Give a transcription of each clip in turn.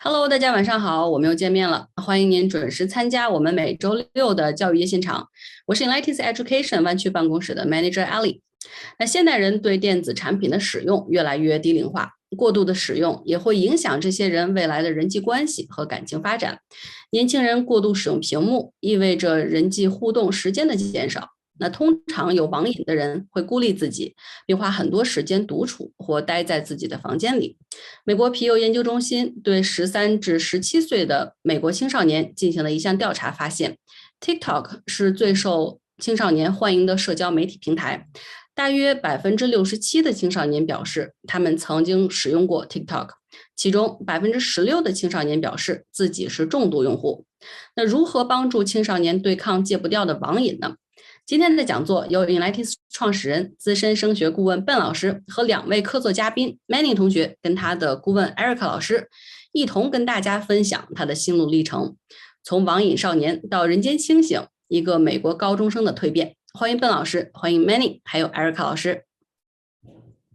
Hello，大家晚上好，我们又见面了，欢迎您准时参加我们每周六的教育夜现场。我是 Enlighteens Education 湾区办公室的 Manager Ali。那现代人对电子产品的使用越来越低龄化，过度的使用也会影响这些人未来的人际关系和感情发展。年轻人过度使用屏幕，意味着人际互动时间的减少。那通常有网瘾的人会孤立自己，并花很多时间独处或待在自己的房间里。美国皮尤研究中心对13至17岁的美国青少年进行了一项调查，发现 TikTok 是最受青少年欢迎的社交媒体平台。大约67%的青少年表示他们曾经使用过 TikTok， 其中16%的青少年表示自己是重度用户。那如何帮助青少年对抗戒不掉的网瘾呢？今天的讲座由 Enlighteens 创始人、资深升学顾问笨老师和2位客座嘉宾 Manning 同学跟他的顾问 Erica 老师一同跟大家分享他的心路历程，从网瘾少年到人间清醒，一个美国高中生的蜕变。欢迎笨老师，欢迎 Manning， 还有 Erica 老师。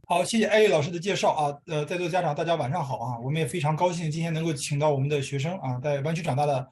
好，谢谢艾丽老师的介绍啊。在座的家长大家晚上好啊。我们也非常高兴今天能够请到我们的学生啊，在湾区长大的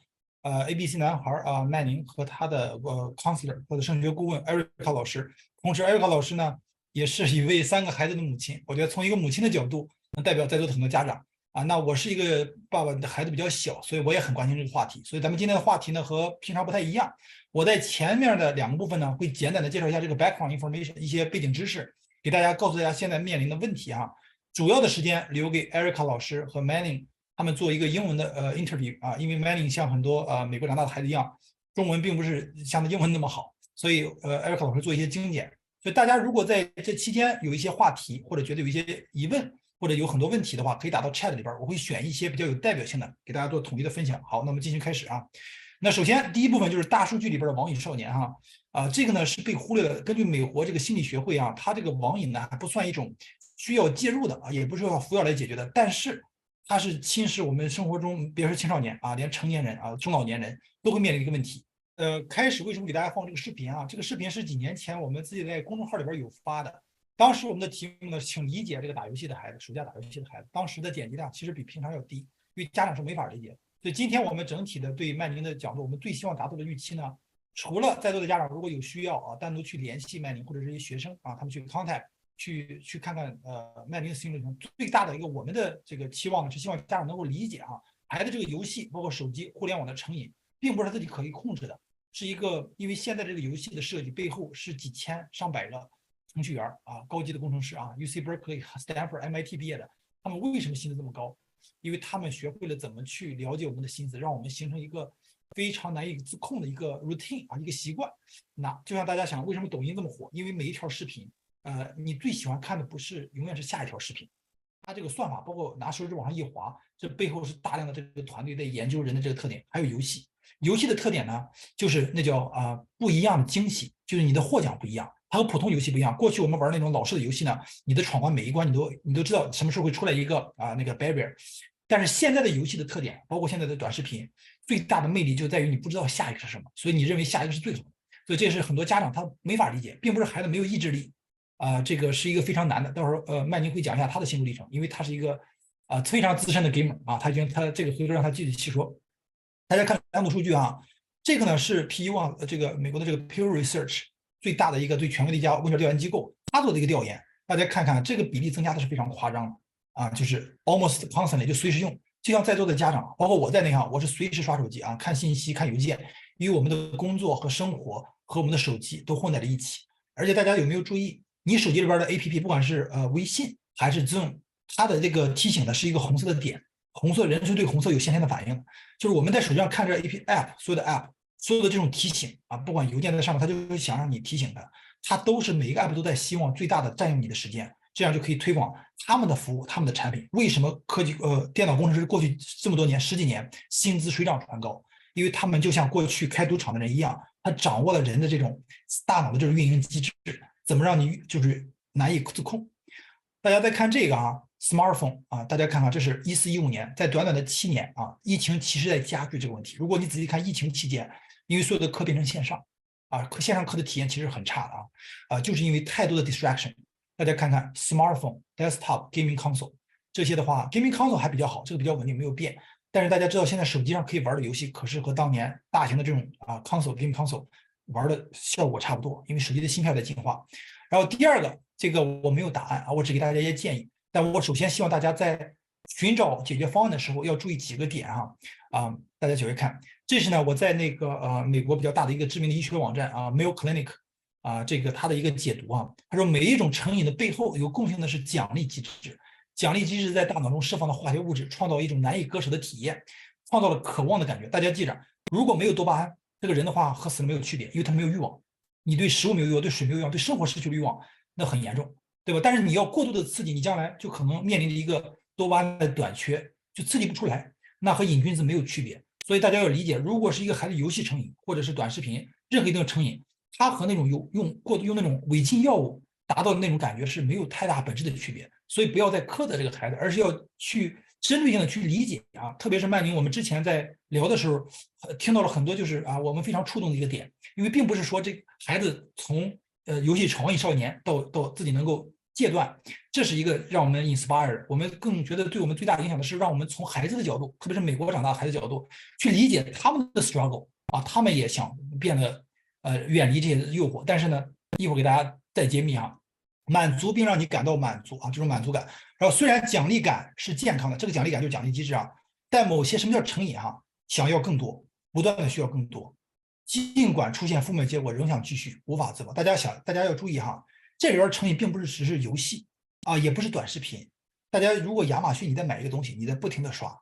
ABC 男孩啊麦宁和他的counselor 或者升学顾问 Erica 老师。同时 Erica 老师呢也是一位3个孩子的母亲。我觉得从一个母亲的角度，能代表在座的很多家长啊。那我是一个爸爸的孩子比较小，所以我也很关心这个话题。所以咱们今天的话题呢和平常不太一样。我在前面的2个部分呢会简短的介绍一下这个 background information 一些背景知识，给大家告诉大家现在面临的问题啊。主要的时间留给 Erica 老师和 Manning 他们做一个英文的interview 啊，因为 Manning 像很多美国长大的孩子一样，中文并不是像他英文那么好，所以Erica 老师做一些精简。所以大家如果在这期间有一些话题，或者觉得有一些疑问，或者有很多问题的话，可以打到 chat 里边，我会选一些比较有代表性的给大家做统一的分享。好，那么进行开始啊。那首先第一部分就是大数据里边的网瘾少年哈这个呢是被忽略了。根据美国这个心理学会啊，它这个网瘾呢还不算一种需要介入的啊，也不是要服药来解决的，但是它是侵蚀我们生活中，别说青少年啊，连成年人啊、中老年人都会面临一个问题。开始为什么给大家放这个视频啊？这个视频是几年前我们自己在公众号里边有发的。当时我们的题目呢，请理解这个打游戏的孩子，暑假打游戏的孩子，当时的点击量其实比平常要低，因为家长是没法理解。所以今天我们整体的对麦宁的讲座，我们最希望达到的预期呢，除了在座的家长如果有需要啊，单独去联系麦宁或者是一些学生啊，他们去 contact 去看看麦宁的心路历程。最大的一个我们的这个期望是希望家长能够理解孩子这个游戏包括手机互联网的成瘾，并不是他自己可以控制的，是一个因为现在这个游戏的设计背后是几千上百个程序员高级的工程师UC Berkeley、Stanford、MIT 毕业的，他们为什么薪资这么高？因为他们学会了怎么去了解我们的心思，让我们形成一个非常难以自控的一个 routine 一个习惯。那就像大家想，为什么抖音这么火？因为每一条视频，你最喜欢看的不是永远是下一条视频，它这个算法包括拿手指往上一滑，这背后是大量的这个团队在研究人的这个特点。还有游戏，游戏的特点呢，就是那叫不一样的惊喜，就是你的获奖不一样。它和普通游戏不一样。过去我们玩那种老式的游戏呢，你的闯关每一关你都知道什么时候会出来一个那个 barrier。但是现在的游戏的特点，包括现在的短视频，最大的魅力就在于你不知道下一个是什么，所以你认为下一个是最好的。所以这是很多家长他没法理解，并不是孩子没有意志力这个是一个非常难的。到时候麦宁会讲一下他的心路历程，因为他是一个非常资深的 gamer他这个回头让他具体细说。大家看2组数据这个呢是 PU 这个美国的这个 Pew Research 最大的一个最权威的一家问卷调研机构，他做的一个调研，大家看看这个比例增加的是非常夸张的就是 almost constantly 就随时用。就像在座的家长，包括我在内我是随时刷手机看信息、看邮件，因为我们的工作和生活和我们的手机都混在了一起。而且大家有没有注意，你手机里边的 APP， 不管是微信还是 Zoom， 它的这个提醒的是一个红色的点，红色人是对红色有先天的反应，就是我们在手机上看这 app， 所有的 app， 所有的这种提醒不管邮件在上面，它就会想让你提醒它都是每一个 app 都在希望最大的占用你的时间，这样就可以推广他们的服务、他们的产品。为什么电脑工程师过去这么多年10几年薪资水涨船高？因为他们就像过去开赌场的人一样，他掌握了人的这种大脑的这种运营机制，怎么让你就是难以自控。大家再看这个smartphone 大家看看，这是14-15年，在短短的7年疫情其实在加剧这个问题。如果你仔细看疫情期间，因为所有的课变成线上线上课的体验其实很差的就是因为太多的 distraction。大家看看 smartphone、desktop、gaming console 这些的话，gaming console 还比较好，这个比较稳定，没有变。但是大家知道现在手机上可以玩的游戏，可是和当年大型的这种game console 玩的效果差不多，因为手机的芯片在进化。然后第二个，这个我没有答案啊，我只给大家一些建议。但我首先希望大家在寻找解决方案的时候要注意几个点大家仔细看，这是呢我在那个美国比较大的一个知名的医学网站Mayo Clinic 这个它的一个解读他说每一种成瘾的背后有共性的是奖励机制，奖励机制在大脑中释放的化学物质创造一种难以割舍的体验，创造了渴望的感觉。大家记着，如果没有多巴胺，这个人的话和死了没有区别，因为他没有欲望。你对食物没有欲望，对水没有欲望，对生活失去了欲望，那很严重，对吧？但是你要过度的刺激，你将来就可能面临着一个多巴胺的短缺，就刺激不出来，那和瘾君子没有区别。所以大家要理解，如果是一个孩子游戏成瘾，或者是短视频任何一种成瘾，它和那种用那种违禁药物达到的那种感觉是没有太大本质的区别。所以不要再苛责这个孩子，而是要去针对性的去理解特别是曼宁，我们之前在聊的时候，听到了很多就是我们非常触动的一个点，因为并不是说这孩子从游戏成瘾少年到自己能够戒断，这是一个让我们 inspire， 我们更觉得对我们最大影响的是让我们从孩子的角度，特别是美国长大的孩子角度去理解他们的 struggle 他们也想变得远离这些诱惑，但是呢，一会儿给大家再揭秘满足并让你感到满足这种满足感。然后虽然奖励感是健康的，这个奖励感就是奖励机制但某些什么叫成瘾想要更多，不断的需要更多，尽管出现负面结果，仍想继续，无法自拔。大家要注意这里边成瘾并不是只是游戏也不是短视频。大家如果亚马逊你在买一个东西，你在不停的刷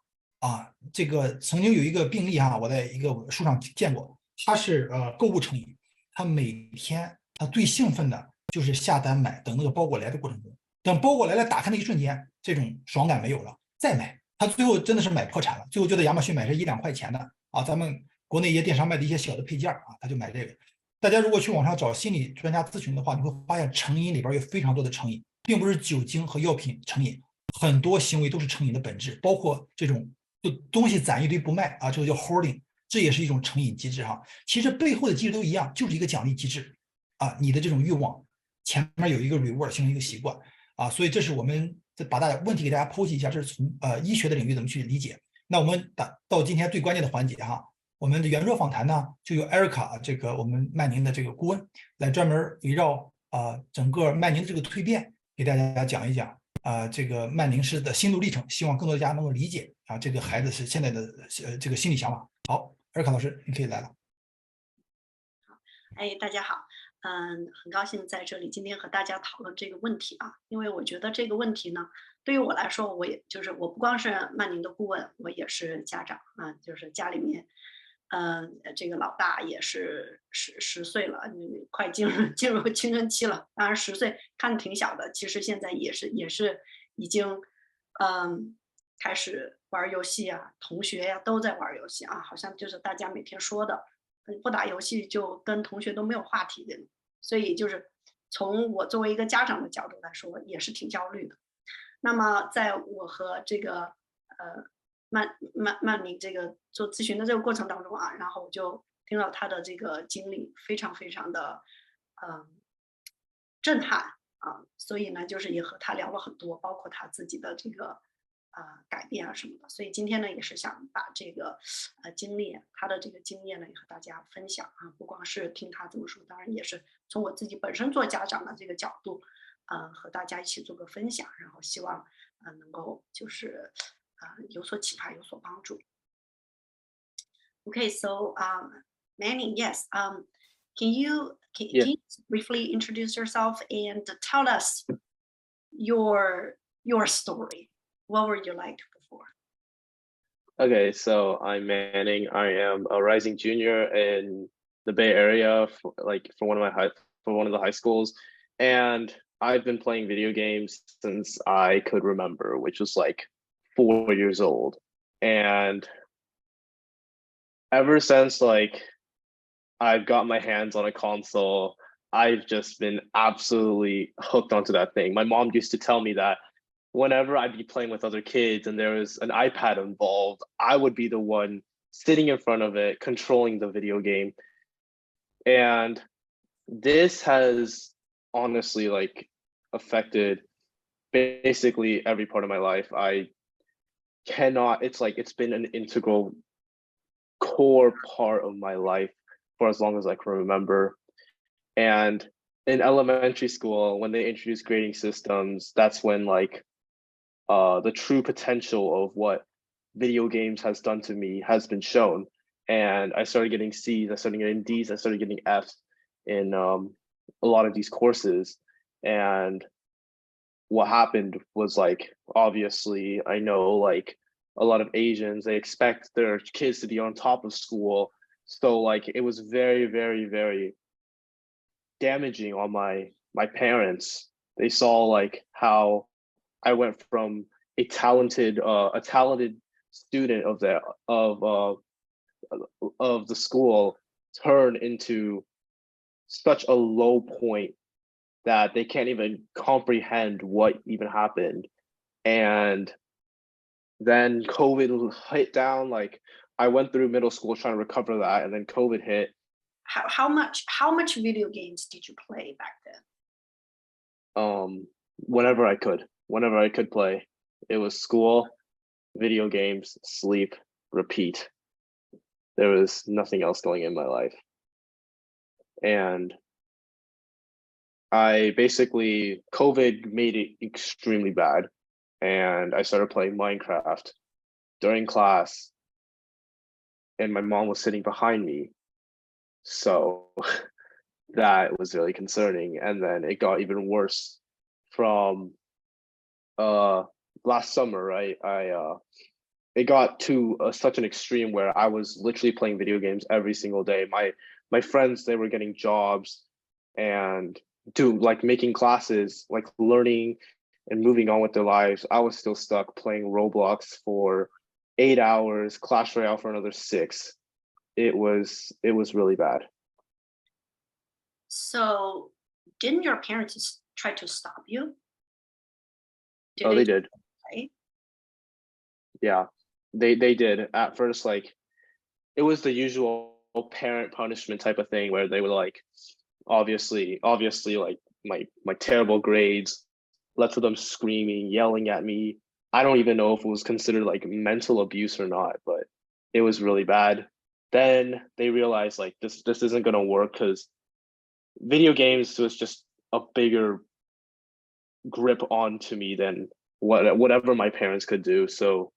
这个曾经有一个病例我在一个书上见过，他是购物成瘾，他每天他最兴奋的就是下单买，等那个包裹来的过程中，等包裹来了打开那一瞬间，这种爽感没有了，再买，他最后真的是买破产了，最后就在亚马逊买是1-2块钱的咱们国内一些电商卖的一些小的配件他就买这个。大家如果去网上找心理专家咨询的话，你会发现成瘾里边有非常多的成瘾，并不是酒精和药品成瘾，很多行为都是成瘾的本质，包括这种就东西攒一堆不卖这个叫 hoarding， 这也是一种成瘾机制其实背后的机制都一样，就是一个奖励机制你的这种欲望前面有一个 reward 形成一个习惯所以这是我们把问题给大家剖析一下，这是从医学的领域怎么去理解。那我们到今天最关键的环节我们的圆桌访谈呢，就由 Erica 这个我们曼宁的这个顾问来专门围绕整个曼宁的这个蜕变给大家讲一讲这个曼宁式的心路历程，希望更多的大家能够理解这个孩子是现在的这个心理想法。好，Erica 老师你可以来了。大家好，很高兴在这里今天和大家讨论这个问题因为我觉得这个问题呢，对于我来说，我不光是曼宁的顾问，我也是家长就是家里面，这个老大也是10岁了，快进入青春期了，当然10岁看着挺小的，其实现在也是已经开始玩游戏同学都在玩游戏好像就是大家每天说的。不打游戏就跟同学都没有话题的，所以就是从我作为一个家长的角度来说，也是挺焦虑的。那么在我和这个曼宁这个做咨询的这个过程当中然后我就听到他的这个经历，非常非常的震撼所以呢，就是也和他聊了很多，包括他自己的这个改变什么的，所以今天呢也是想把这个经历他的这个经验呢也和大家分享不光是听他这么说，当然也是从我自己本身做家长的这个角度和大家一起做个分享，然后希望能够就是有所启发，有所帮助。Okay, so Manny, yes, can you briefly introduce yourself and tell us your story? What were you like before? Okay, so I'm Manning. I am a rising junior in the Bay Area for one of the high schools, and I've been playing video games since I could remember, which was like 4 years old. And ever since I've got my hands on a console, I've just been absolutely hooked onto that thing. My mom used to tell me that whenever I'd be playing with other kids and there was an iPad involved, I would be the one sitting in front of it, controlling the video game. And this has honestly affected basically every part of my life. it's been an integral core part of my life for as long as I can remember. And in elementary school, when they introduced grading systems, that's when like the true potential of what video games has done to me has been shown. And I started getting C's, I started getting D's, I started getting F's in a lot of these courses. And what happened was like, obviously, I know like a lot of Asians, they expect their kids to be on top of school. So like it was very, very, very damaging on my parents. They saw like how I went from a talented student of the school turn into such a low point that they can't even comprehend what even happened. And then COVID hit down. Like I went through middle school trying to recover that, and then COVID hit. How much video games did you play back then? Whenever I could play. It was school, video games, sleep, repeat. There was nothing else going in my life. And COVID made it extremely bad. And I started playing Minecraft during class. And my mom was sitting behind me. So that was really concerning. And then it got even worse from last summer, right? It got to such an extreme where I was literally playing video games every single day. My friends, they were getting jobs and making classes, like learning and moving on with their lives. I was still stuck playing Roblox for 8 hours, Clash Royale for another 6. It was really bad. So didn't your parents try to stop you? They did. Right? Yeah, they did. At first, like, it was the usual parent punishment type of thing where they would like, obviously, like my terrible grades, lots of them screaming, yelling at me. I don't even know if it was considered like mental abuse or not, but it was really bad. Then they realized like this isn't gonna work because video games was just a bigger grip onto me than whatever my parents could do. So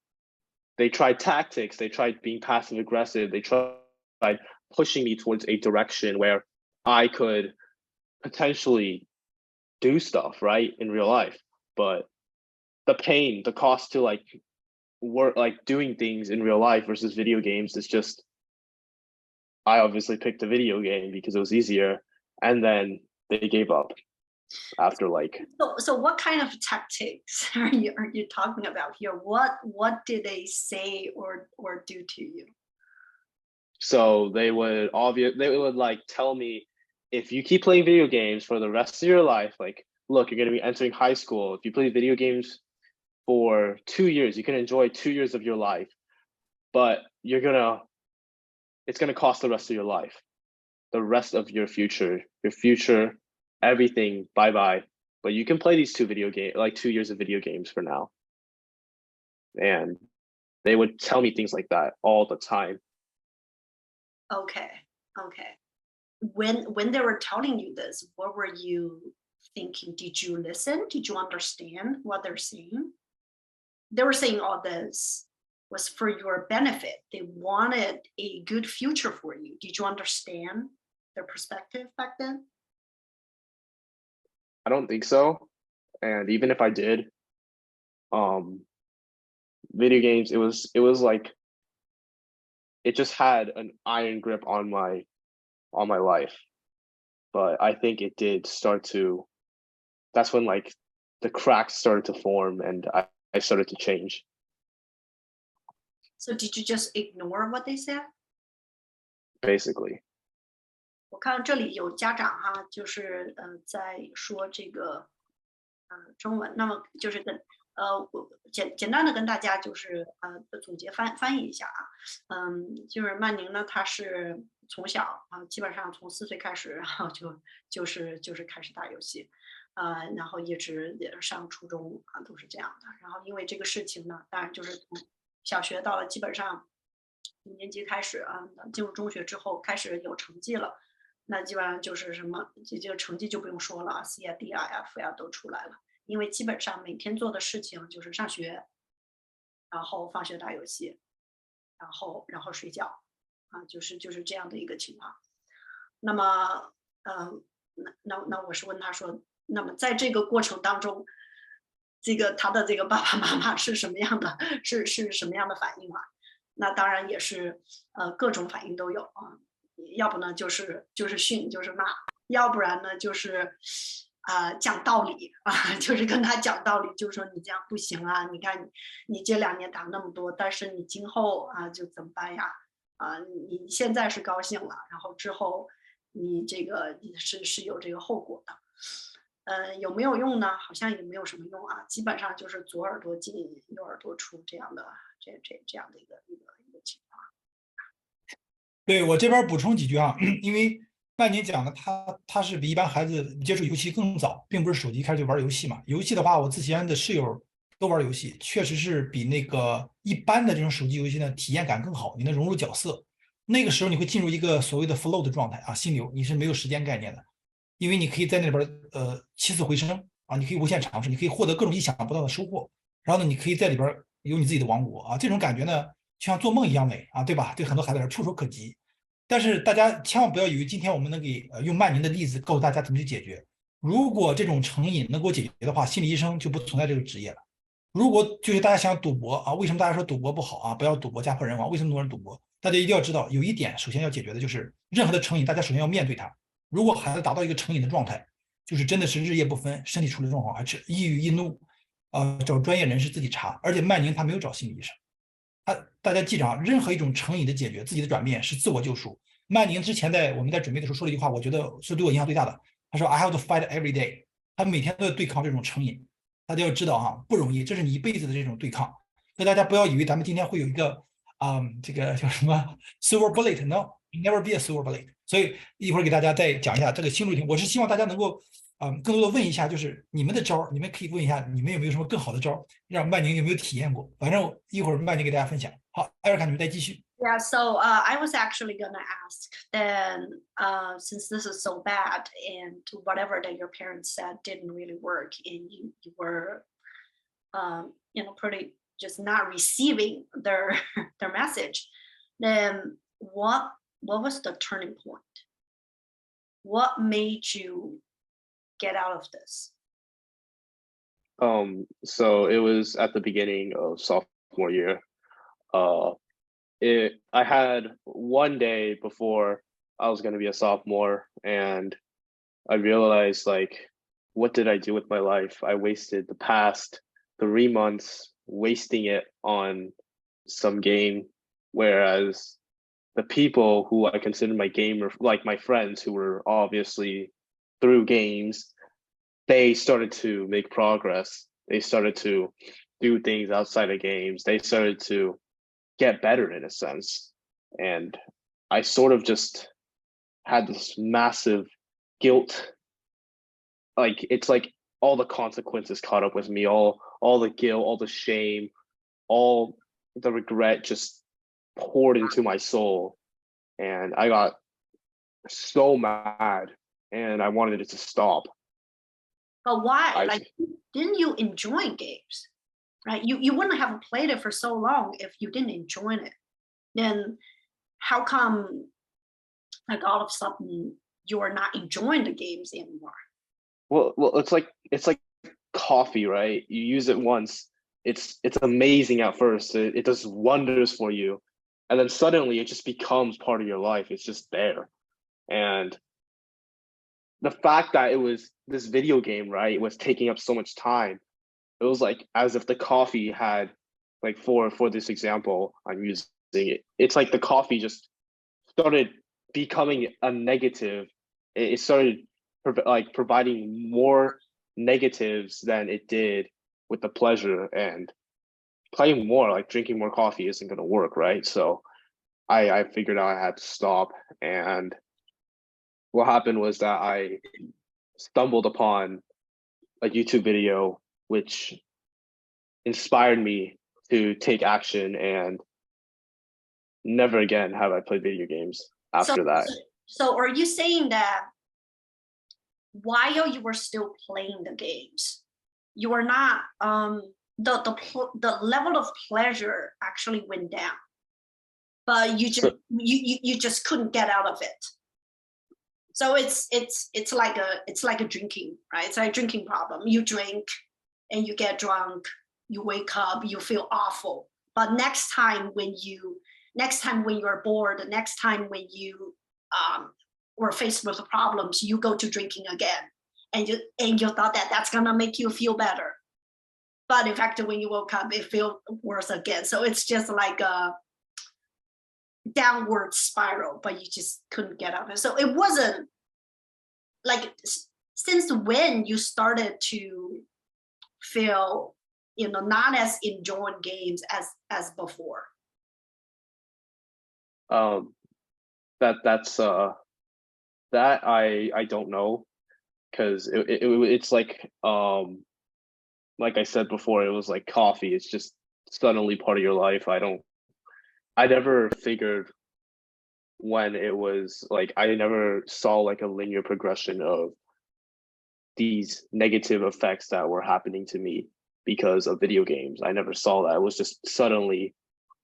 they tried tactics, they tried being passive aggressive, they tried pushing me towards a direction where I could potentially do stuff, right, in real life. But the pain, the cost to like work, like doing things in real life versus video games is just, I obviously picked a video game because it was easier, and then they gave up after like. So what kind of tactics are you talking about here? What did they say or do to you? So they would like tell me, if you keep playing video games for the rest of your life, like, look, you're going to be entering high school. If you play video games for 2 years, you can enjoy 2 years of your life, but it's going to cost the rest of your life, the rest of your future, everything, bye-bye. But you can play these 2 years of video games for now. And they would tell me things like that all the time. Okay. When they were telling you this, what were you thinking? Did you listen? Did you understand what they're saying? They were saying all this was for your benefit. They wanted a good future for you. Did you understand their perspective back then? I don't think so. And even if I did, video games, it was like, it just had an iron grip on my life. But I think it did start to, that's when like the cracks started to form and I started to change. So did you just ignore what they said? Basically. 我看这里有家长哈，就是在说这个中文，那么就是我简单的跟大家就是总结翻译一下啊，就是曼宁呢，他是从小基本上从4岁开始，然后就是开始打游戏，然后一直也上初中都是这样的，然后因为这个事情呢，当然就是小学到了基本上1年级开始啊，进入中学之后开始有成绩了，那基本上就是什么这个成绩就不用说了 ，C 啊 D 啊 F 啊都出来了，因为基本上每天做的事情就是上学，然后放学打游戏，然后睡觉，啊，就是这样的一个情况。那么，那我是问他说，那么在这个过程当中，这个他的这个爸爸妈妈是什么样的，是什么样的反应啊？那当然也是各种反应都有啊，要不呢就是训就是骂，要不然呢就是讲道理啊，就是跟他讲道理，就说你这样不行啊，你看你这2年打那么多，但是你今后啊就怎么办呀？啊，你现在是高兴了，然后之后你这个你是有这个后果的。有没有用呢？好像也没有什么用啊，基本上就是左耳朵进右耳朵出这样的这样的一个情况。对，我这边补充几句啊，因为曼宁讲的他是比一般孩子接触游戏更早，并不是手机开始就玩游戏嘛。游戏的话，我之前的室友都玩游戏，确实是比那个一般的这种手机游戏呢体验感更好，你能融入角色。那个时候你会进入一个所谓的 flow 的状态啊，心流，你是没有时间概念的，因为你可以在那边起死回生啊，你可以无限尝试，你可以获得各种意想不到的收获，然后呢，你可以在里边有你自己的王国啊，这种感觉呢就像做梦一样美啊，对吧？对很多孩子来说触手可及。但是大家千万不要以为今天我们能给用曼宁的例子告诉大家怎么去解决。如果这种成瘾能给我解决的话，心理医生就不存在这个职业了。如果就是大家想赌博啊，为什么大家说赌博不好啊？不要赌博，家破人亡。为什么很多人赌博？大家一定要知道，有一点首先要解决的就是任何的成瘾，大家首先要面对它。如果孩子达到一个成瘾的状态，就是真的是日夜不分，身体出了状况，还是易郁易怒，找专业人士自己查。而且曼宁他没有找心理医生。大家记着啊，任何一种成瘾的解决，自己的转变是自我救赎。曼宁之前我们在准备的时候说了一句话，我觉得是对我影响最大的。他说 ：“I have to fight every day。”他每天都在对抗这种成瘾。大家要知道哈，不容易，这是你一辈子的这种对抗。所以大家不要以为咱们今天会有一个这个叫什么 silver bullet，no，never be a silver bullet。所以一会儿给大家再讲一下这个心路历程。我是希望大家能够更多的问一下，就是你们的招，你们可以问一下，你们有没有什么更好的招，让曼宁有没有体验过？反正一会儿曼宁给大家分享。好，艾瑞卡，你们再继续。Yeah, so I was actually gonna ask then, since this is so bad and whatever that your parents said didn't really work, and you were, pretty just not receiving their their message, then what was the turning point? What made you get out of this? So it was at the beginning of sophomore year. I had one day before I was going to be a sophomore, and I realized, like, what did I do with my life? I wasted the past 3 months wasting it on some game, whereas the people who I consider my gamer, like my friends who were obviously through games, they started to make progress. They started to do things outside of games. They started to get better in a sense. And I sort of just had this massive guilt. Like, it's like all the consequences caught up with me, all the guilt, all the shame, all the regret just poured into my soul. And I got so mad and I wanted it to stop. But why? Didn't you enjoy games? Right? You wouldn't have played it for so long if you didn't enjoy it. Then how come, like, all of a sudden you are not enjoying the games anymore? Well, it's like coffee, right? You use it once, it's amazing at first. It does wonders for you, and then suddenly it just becomes part of your life. It's just there, and the fact that it was this video game, right, it was taking up so much time. It was like as if the coffee had, like, for this example I'm using it, it's like the coffee just started becoming a negative. It started providing more negatives than it did with the pleasure, and playing more, like drinking more coffee, isn't going to work, right? So I figured out I had to stop. And what happened was that I stumbled upon a YouTube video which inspired me to take action, and never again have I played video games after that. So are you saying that while you were still playing the games, you were not the level of pleasure actually went down, but you just couldn't get out of it? So it's like a drinking, right? It's like a drinking problem. You drink and you get drunk, you wake up, you feel awful. But next time when you're bored, the next time when you were faced with problems, you go to drinking again, and you thought that that's gonna make you feel better. But in fact, when you woke up, it feels worse again. So it's just like a downward spiral, but you just couldn't get out of it. So it wasn't like, since when you started to feel, not as enjoying games as before? That's that I don't know, because it's like I said before, it was like coffee. It's just suddenly part of your life. I never figured when it was like, I never saw like a linear progression of these negative effects that were happening to me because of video games. I never saw that. It was just suddenly,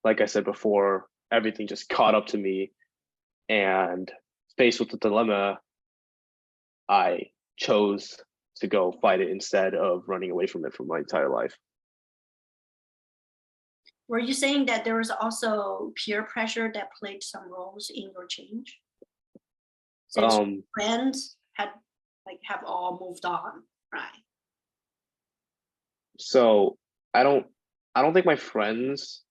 like I said before, everything just caught up to me, and faced with the dilemma, I chose to go fight it instead of running away from it for my entire life. Were you saying that there was also peer pressure that played some roles in your change? Since friends have all moved on, right? So I don't think my friends,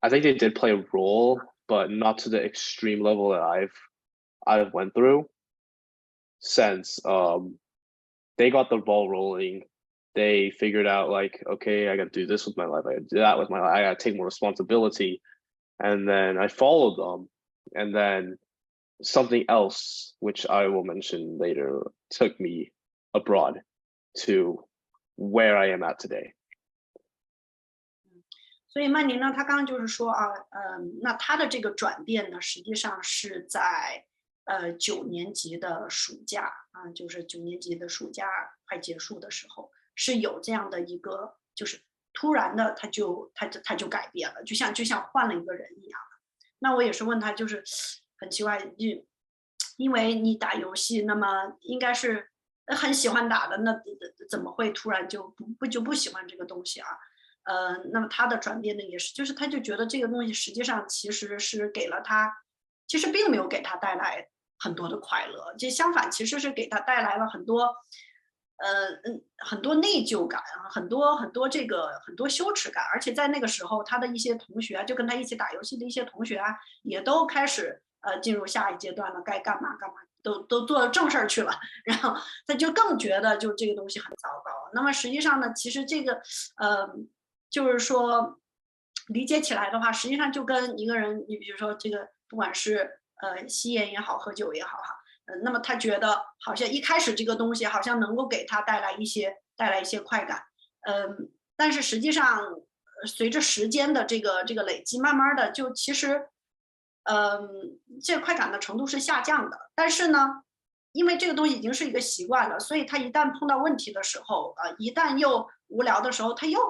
I think they did play a role, but not to the extreme level that I've went through. Since they got the ball rolling, they figured out like, okay, I got to do this with my life, I got to do that with my life, I got to take more responsibility, and then I followed them, and then something else, which I will mention later, took me abroad to where I am at today. 所以曼宁呢，他刚刚就是说啊，那他的这个转变呢，实际上是在9年级的暑假啊，就是9年级的暑假快结束的时候，是有这样的一个，就是突然的他就改变了，就像换了一个人一样。那我也是问他，就是很奇怪，因为你打游戏，那么应该是很喜欢打的，那怎么会突然就不喜欢这个东西啊？那么他的转变呢，也是，就是他就觉得这个东西实际上其实是给了他，其实并没有给他带来很多的快乐，这相反其实是给他带来了很多内疚感，很多这个很多羞耻感，而且在那个时候，他的一些同学就跟他一起打游戏的一些同学啊，也都开始进入下一阶段了，该干嘛干嘛，都做正事儿去了，然后他就更觉得就这个东西很糟糕。那么实际上呢，其实这个就是说理解起来的话，实际上就跟一个人，你比如说这个不管是吸烟也好，喝酒也好哈，那么他觉得好像一开始这个东西好像能够给他带来一些快感，但是实际上随着时间的这个累积，慢慢的就其实这快感的程度是下降的。但是呢，因为这个东西已经是一个习惯了，所以他一旦碰到问题的时候，一旦又无聊的时候，他又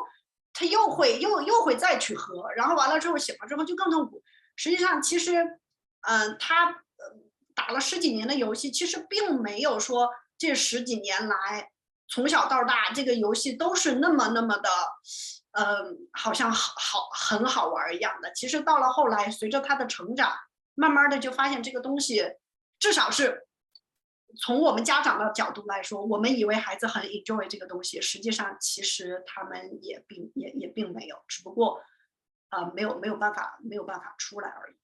会再去喝，然后完了之后醒了之后就更痛苦。实际上其实他打了10几年的游戏，其实并没有说这10几年来从小到大这个游戏都是那么的好像很好玩一样的。其实到了后来，随着他的成长，慢慢的就发现这个东西，至少是从我们家长的角度来说，我们以为孩子很 enjoy 这个东西，实际上其实他们也并没有，只不过没有办法出来而已。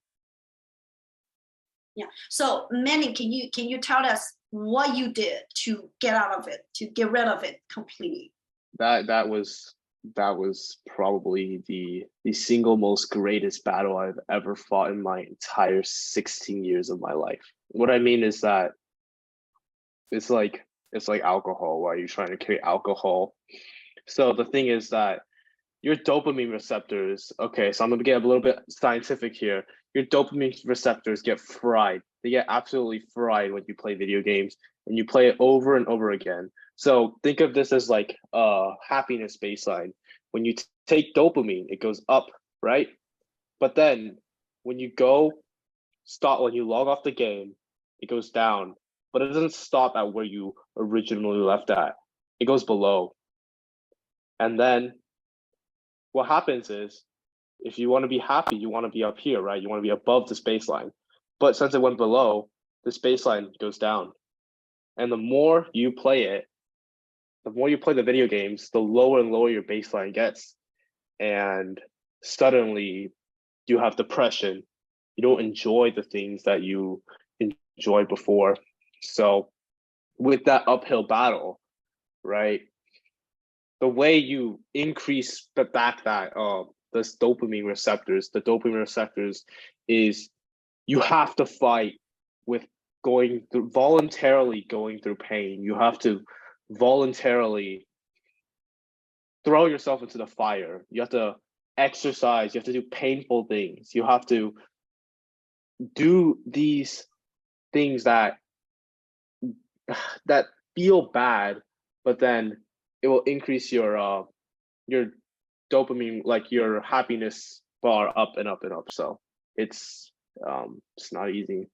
Yeah. So Manny, can you tell us what you did to get out of it, to get rid of it completely? That was probably the single most greatest battle I've ever fought in my entire 16 years of my life. What I mean is that it's like alcohol. Why are you trying to create alcohol? So the thing is that your dopamine receptors, okay, so I'm gonna get a little bit scientific here. Your dopamine receptors get fried. They get absolutely fried when you play video games and you play it over and over again. So think of this as like a happiness baseline. When you take dopamine, it goes up, right? But then when you when you log off the game, it goes down, but it doesn't stop at where you originally left at. It goes below. And then what happens is, if you want to be happy, you want to be up here, right? You want to be above this baseline. But since it went below, this baseline goes down. And the more you play it, the more you play the video games, the lower and lower your baseline gets. And suddenly you have depression. You don't enjoy the things that you enjoyed before. So with that uphill battle, right? The way you increase the dopamine receptors is you have to fight with voluntarily going through pain. You have to voluntarily throw yourself into the fire. You have to exercise. You have to do painful things. You have to do these things that feel bad, but then it will increase your dopamine, like your happiness bar, up and up and up. So it's not easy.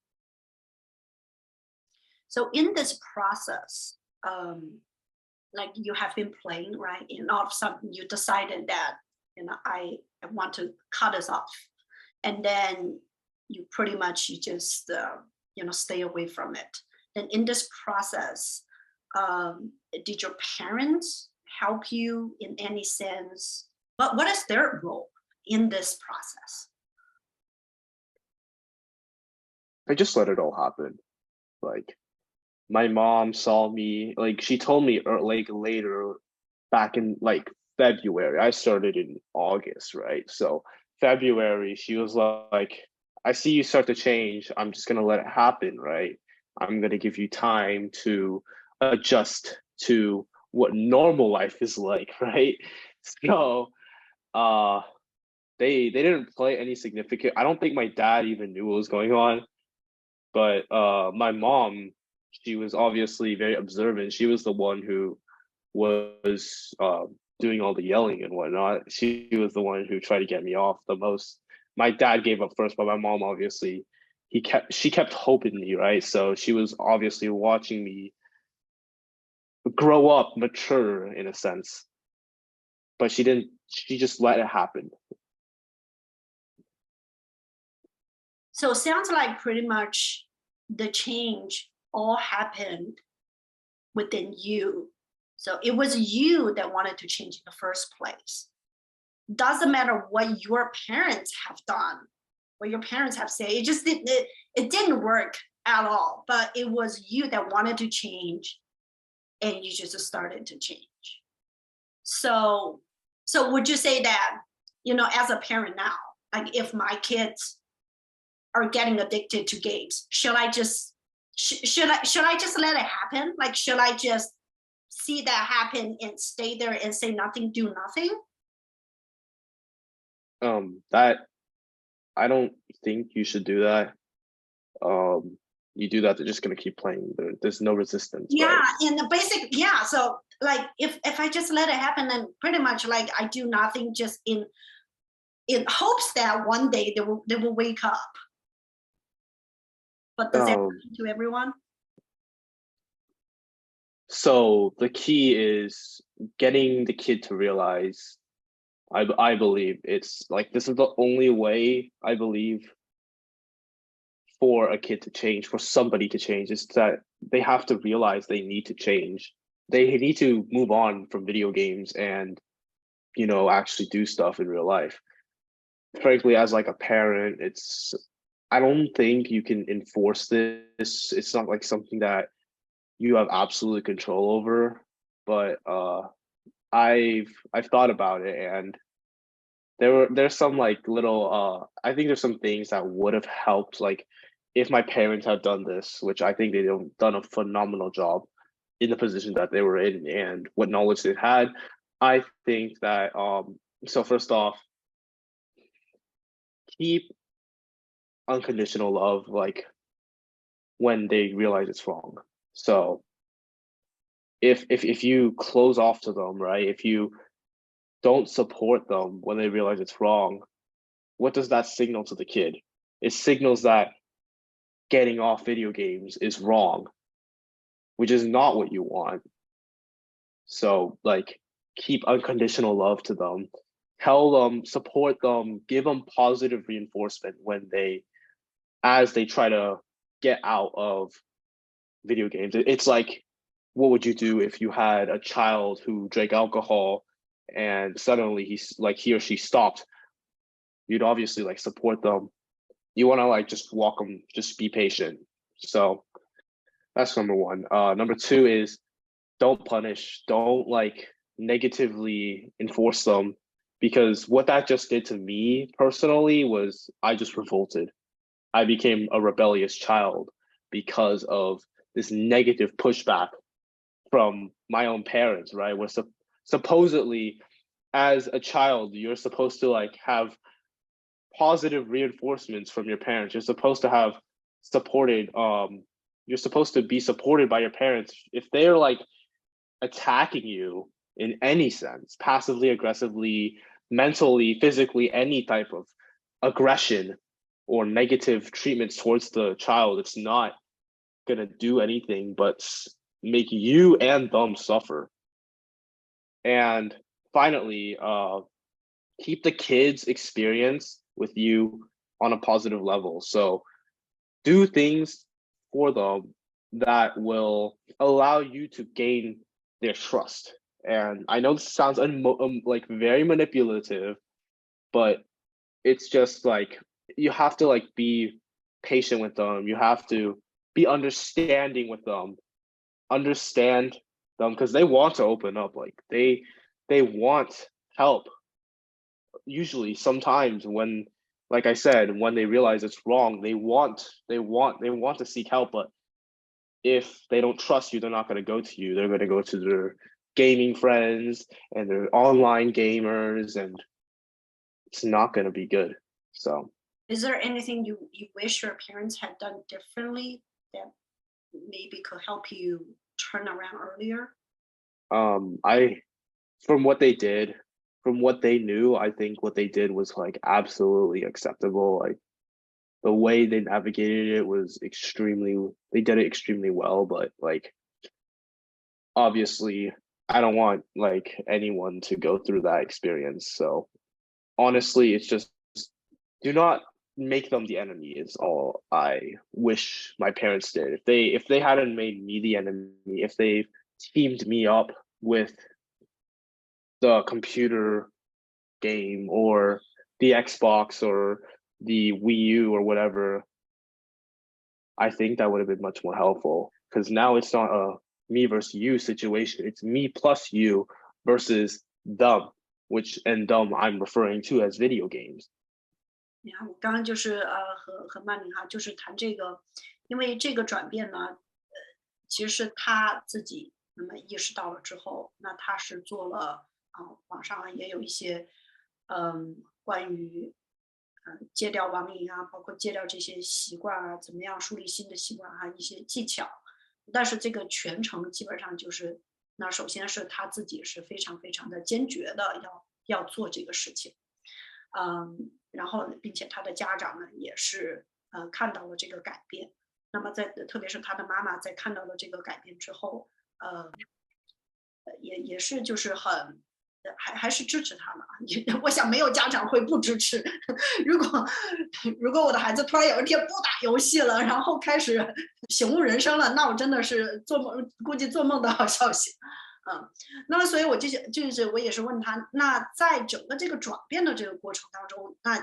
So in this process, like you have been playing, right? And all of a sudden you decided that, I want to cut this off. And then you pretty much, you just, stay away from it. And in this process, did your parents help you in any sense? What is their role in this process? I just let it all happen. Like, my mom saw me, like she told me like later, back in like February. I started in August, right? So February, she was like, I see you start to change. I'm just gonna let it happen, right? I'm gonna give you time to adjust to what normal life is like, right? So they didn't play any significant. I don't think my dad even knew what was going on, but my mom, she was obviously very observant. She was the one who was doing all the yelling and whatnot. She was the one who tried to get me off the most. My dad gave up first, but my mom, obviously, she kept hope in me, right? So she was obviously watching me grow up, mature in a sense. But she just let it happen. So it sounds like pretty much the change all happened within you. So it was you that wanted to change in the first place. Doesn't matter what your parents have done, what your parents have said. It didn't work at all. But it was you that wanted to change, and you just started to change. So would you say that, as a parent now, like if my kids are getting addicted to games, should I just let it happen? Like, should I just see that happen and stay there and say nothing, do nothing? That I don't think you should do that. You do that, they're just gonna keep playing. There's no resistance. Yeah, right? and the basic, yeah. So like if I just let it happen, then pretty much like I do nothing, just in hopes that one day they will wake up. But does that happen to everyone? So the key is getting the kid to realize, I believe it's like, this is the only way, I believe, for a kid to change, for somebody to change, is that they have to realize they need to change. They need to move on from video games and, actually do stuff in real life. Frankly, as like a parent, I don't think you can enforce this. It's not like something that you have absolute control over, but I've thought about it, and there's some like little I think there's some things that would have helped, like if my parents had done this, which I think they've done a phenomenal job in the position that they were in and what knowledge they had. I think that So first off, keep unconditional love like when they realize it's wrong. So if you close off to them, right? If you don't support them when they realize it's wrong, what does that signal to the kid? It signals that getting off video games is wrong, which is not what you want. So like keep unconditional love to them, tell them, support them, give them positive reinforcement as they try to get out of video games. It's like, what would you do if you had a child who drank alcohol and suddenly he or she stopped? You'd obviously like support them. You want to like just walk them, just be patient. So that's number one. Number two is don't punish, don't like negatively enforce them, because what that just did to me personally was I just revolted. I became a rebellious child because of this negative pushback from my own parents, right? Where supposedly as a child, you're supposed to like have positive reinforcements from your parents. You're supposed to have you're supposed to be supported by your parents. If they're like attacking you in any sense, passively, aggressively, mentally, physically, any type of aggression or negative treatments towards the child, it's not gonna do anything but make you and them suffer. And finally, keep the kids' experience with you on a positive level. So do things for them that will allow you to gain their trust. And I know this sounds like very manipulative, but it's just like you have to like be patient with them. You have to be understanding with them, understand them, because they want to open up. Like they want help. Usually, sometimes when, like I said, when they realize it's wrong, they want to seek help. But if they don't trust you, they're not going to go to you. They're going to go to their gaming friends and their online gamers, and it's not going to be good. So is there anything you wish your parents had done differently that maybe could help you turn around earlier? From what they did, from what they knew, I think what they did was like absolutely acceptable. Like the way they navigated it was they did it extremely well. But like, obviously, I don't want like anyone to go through that experience. So honestly, it's just do not make them the enemy is all I wish my parents did. If they hadn't made me the enemy, if they teamed me up with the computer game or the Xbox or the Wii U or whatever, I think that would have been much more helpful, because now it's not a me versus you situation. It's me plus you versus them, and them I'm referring to as video games. 你看，我刚刚就是和曼宁哈，就是谈这个，因为这个转变呢，其实是他自己那么意识到了之后，那他是做了网上也有一些关于戒掉网瘾啊，包括戒掉这些习惯啊，怎么样树立新的习惯啊，一些技巧。但是这个全程基本上就是，那首先是他自己是非常非常的坚决的要做这个事情，然后并且他的家长呢也是看到了这个改变。那么特别是他的妈妈在看到了这个改变之后，也是就是还是支持他嘛。我想没有家长会不支持。如果我的孩子突然有一天不打游戏了，然后开始醒悟人生了，那我真的是估计做梦都要笑醒。那么所以我就是我也是问他，那在整个这个转变的这个过程当中，那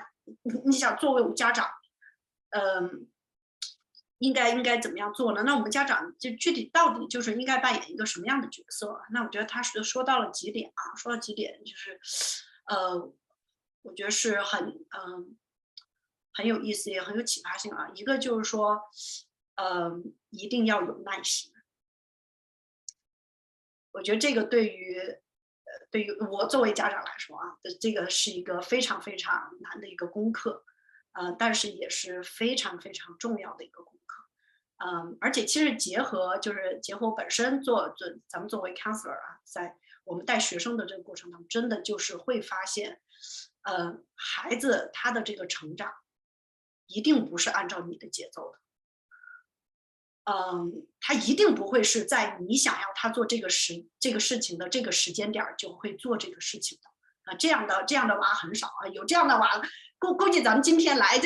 你想作为我们家长，应该怎么样做呢？那我们家长就具体到底就是应该扮演一个什么样的角色？那我觉得他说到了几点啊，说到几点就是，我觉得是很有意思，也很有启发性啊。一个就是说，一定要有耐心。我觉得这个对于对于我作为家长来说啊，这个是一个非常非常难的一个功课，但是也是非常非常重要的一个功课。而且其实结合我本身咱们作为 counselor 啊，在我们带学生的这个过程当中，真的就是会发现，孩子他的这个成长一定不是按照你的节奏的。他一定不会是在你想要他做这个事情的这个时间点就会做这个事情的。这样的娃很少啊，有这样的娃，估计咱们今天来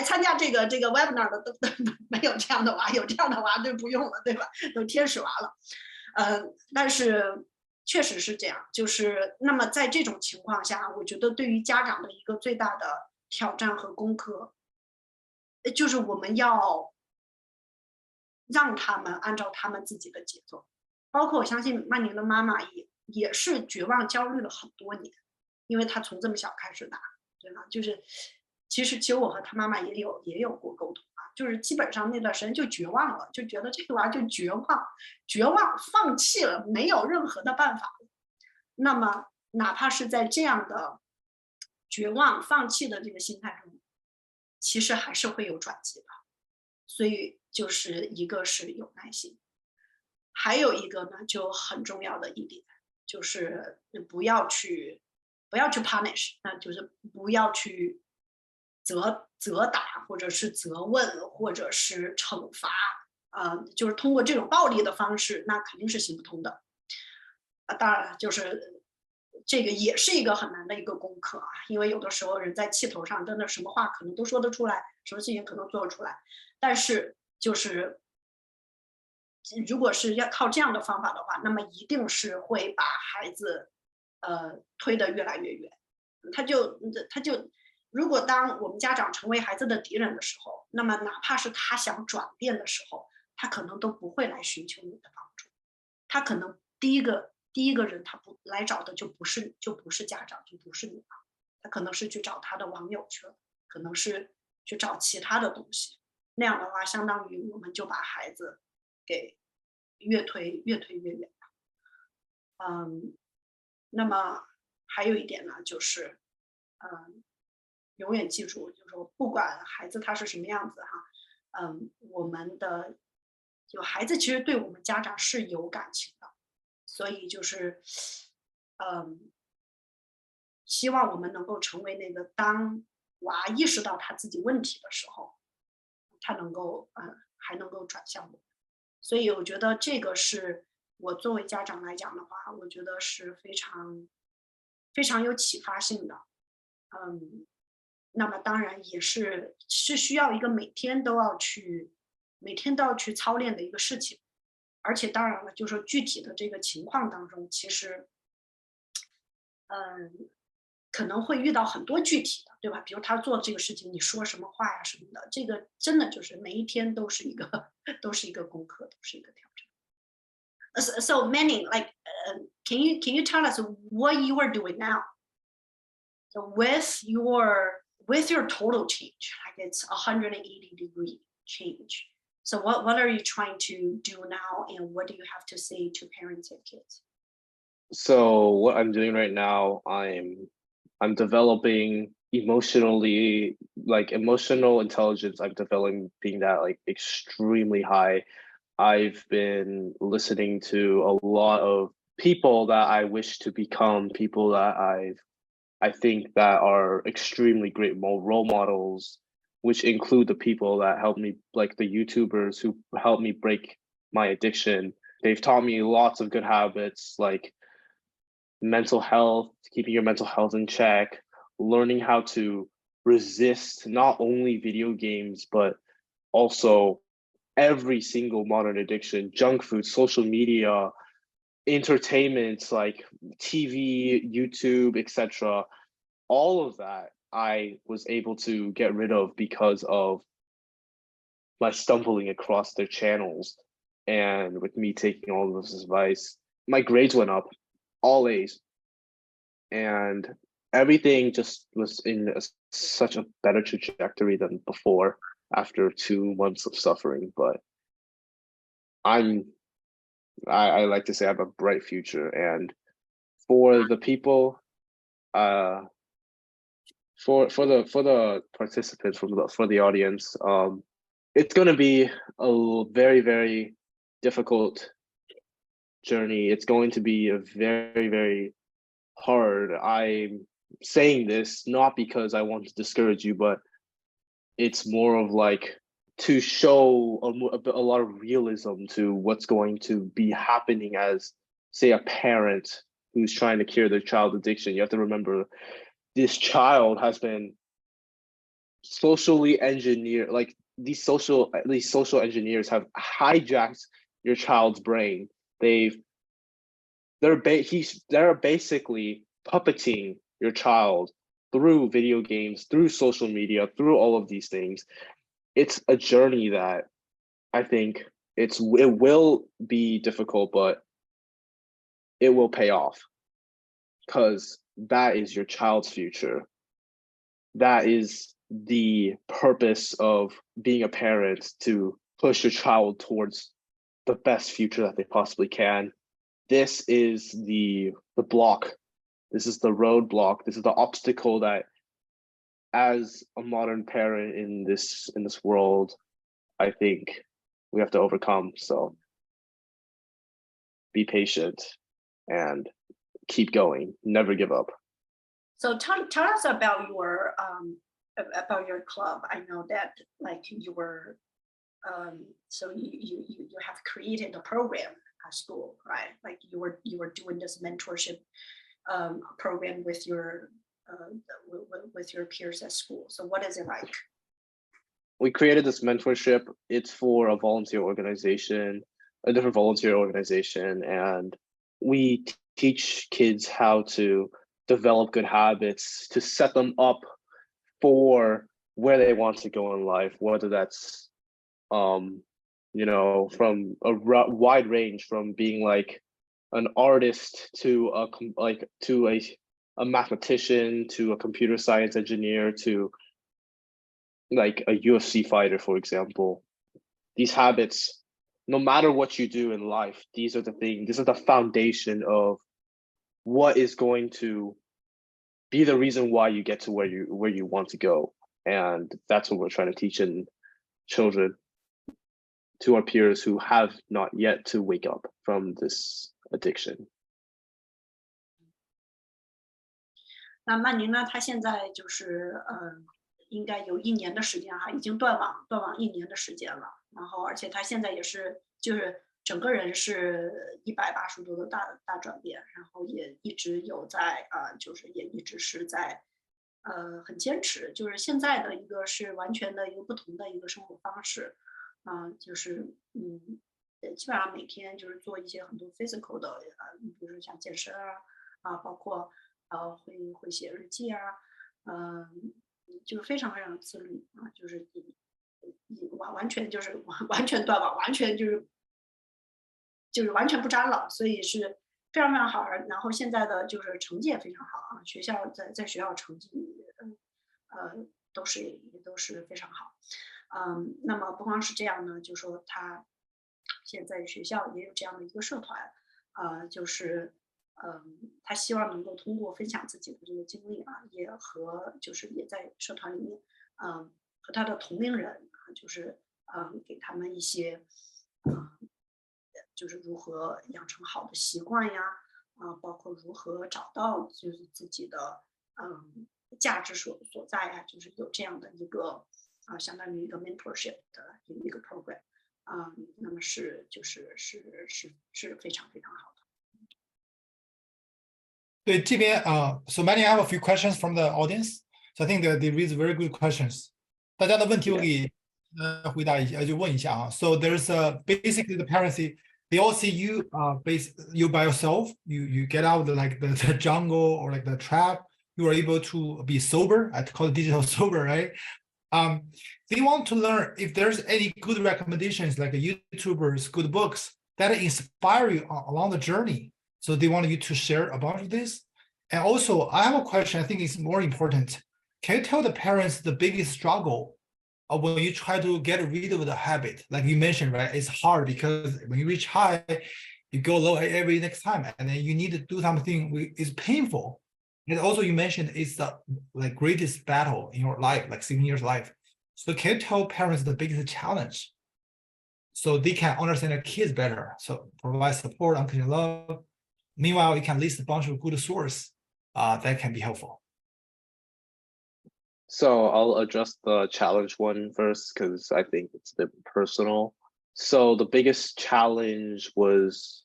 参加这个 webinar 的都没有这样的娃，有这样的娃就不用了，对吧？都天使娃了。但是确实是这样，就是那么在这种情况下，我觉得对于家长的一个最大的挑战和功课，就是我们要让他们按照他们自己的节奏。包括我相信曼宁的妈妈也是绝望焦虑了很多年，因为她从这么小开始打，对吧？就是其实我和她妈妈也有过沟通啊，就是基本上那段时间就绝望了，就觉得这个娃就绝望放弃了，没有任何的办法了。那么哪怕是在这样的绝望放弃的这个心态中，其实还是会有转机的。所以就是一个是有耐心，还有一个呢就很重要的一点，就是不要去 punish， 那就是不要去责打或者是责问或者是惩罚，就是通过这种暴力的方式，那肯定是行不通的。当然就是这个也是一个很难的一个功课啊，因为有的时候人在气头上真的什么话可能都说得出来，什么事情可能做得出来，但是就是如果是要靠这样的方法的话，那么一定是会把孩子推得越来越远。他就如果当我们家长成为孩子的敌人的时候，那么哪怕是他想转变的时候，他可能都不会来寻求你的帮助。他可能第一个人他不来找的就不是家长，就不是你了，他可能是去找他的网友去了，可能是去找其他的东西。那样的话，相当于我们就把孩子给越推越远。那么还有一点呢，就是永远记住，就是说不管孩子他是什么样子哈，我们的孩子其实对我们家长是有感情的，所以就是希望我们能够成为那个当娃意识到他自己问题的时候，他能够还能够转向我们。所以我觉得这个是我作为家长来讲的话，我觉得是非常非常有启发性的。那么当然也是需要一个每天都要去操练的一个事情。而且当然了，就是说具体的这个情况当中，其实可能会遇到很多具体的，对吧？比如他做这个事情，你说什么话呀什么的，这个真的就是每一天都是一个功课，都是一个挑战。So Manning, like, can you tell us what you are doing now? So with your total change, like it's 180-degree change. So what are you trying to do now, and what do you have to say to parents and kids? So what I'm doing right now, I'm developing emotional intelligence. I'm developing that like extremely high. I've been listening to a lot of people that I wish to become, people that I think that are extremely great role models, which include the people that help me, like the YouTubers who help me break my addiction. They've taught me lots of good habits, like mental health, keeping your mental health in check, learning how to resist not only video games, but also every single modern addiction, junk food, social media, entertainment like TV, YouTube, etc. All of that I was able to get rid of because of my stumbling across their channels. And with me taking all of this advice, my grades went up, all A's. And everything just was in such a better trajectory than before after 2 months of suffering. But I like to say I have a bright future, and for the people, for the participants, for the audience, it's going to be a very, very difficult journey. It's going to be a very, very hard. I'm saying this not because I want to discourage you, but it's more of like to show a lot of realism to what's going to be happening as, say, a parent who's trying to cure their child's addiction. You have to remember this child has been socially engineered. Like these social engineers have hijacked your child's brain. They're basically puppeting your child through video games, through social media, through all of these things. It's a journey that I think it will be difficult, but it will pay off, because that is your child's future. That is the purpose of being a parent, to push your child towards the best future that they possibly can. This is the block. This is the roadblock. This is the obstacle that, as a modern parent in this world, I think we have to overcome. So be patient and keep going. Never give up. So tell us about your club. I know that like you were so you have created a program at school, right? Like you were doing this mentorship program with your peers at school. So what is it like? We created this mentorship. It's for a volunteer organization, a different volunteer organization, and we teach kids how to develop good habits to set them up for where they want to go in life, whether that's from a wide range, from being like an artist to a mathematician, to a computer science engineer, to like a UFC fighter, for example. These habits, no matter what you do in life, these are the foundation of what is going to be the reason why you get to where you want to go. And that's what we're trying to teach in children, to our peers who have not yet to wake up from this addiction. 那曼宁呢？他现在就是应该有1年的时间哈，已经断网1年的时间了。然后，而且他现在也是就是整个人是180度的大转变，然后也一直有在就是也一直是在很坚持，就是现在的一个是完全的一个不同的一个生活方式。就是基本上每天就是做一些很多 physical 的比如说像健身包括会写日记就是非常非常自律就是完全就是完全断网，完全就是完全不沾了，所以是非常非常好。然后现在的就是成绩也非常好学校在学校成绩也都是非常好。那么不光是这样呢，就说他现在学校也有这样的一个社团，就是他希望能够通过分享自己的这个经历也在社团里面，和他的同龄人就是给他们一些就是如何养成好的习惯呀，包括如何找到就是自己的价值所在呀，就是有这样的一个相当于一个 mentorship 的一个 program， 那么是非常非常好的。对这边so Manny, I have a few questions from the audience. So I think that they raise very good questions. 大家的问题我给回答一下，就问一下So there's basically the parents they all see you you by yourself. You get out like the jungle or like the trap. You are able to be sober. I call it digital sober, right? They want to learn if there's any good recommendations like YouTubers, good books that inspire you along the journey. So they want you to share a bunch of this. And also, I have a question I think is more important. Can you tell the parents the biggest struggle when you try to get rid of the habit? Like you mentioned, right? It's hard because when you reach high, you go low every next time, and then you need to do something is painful. And also you mentioned it's the like greatest battle in your life, like 16 years life. So can you tell parents the biggest challenge so they can understand their kids better? So provide support, unconditional love. Meanwhile, you can list a bunch of good sources that can be helpful. So I'll address the challenge one first because I think it's a bit personal. So the biggest challenge was,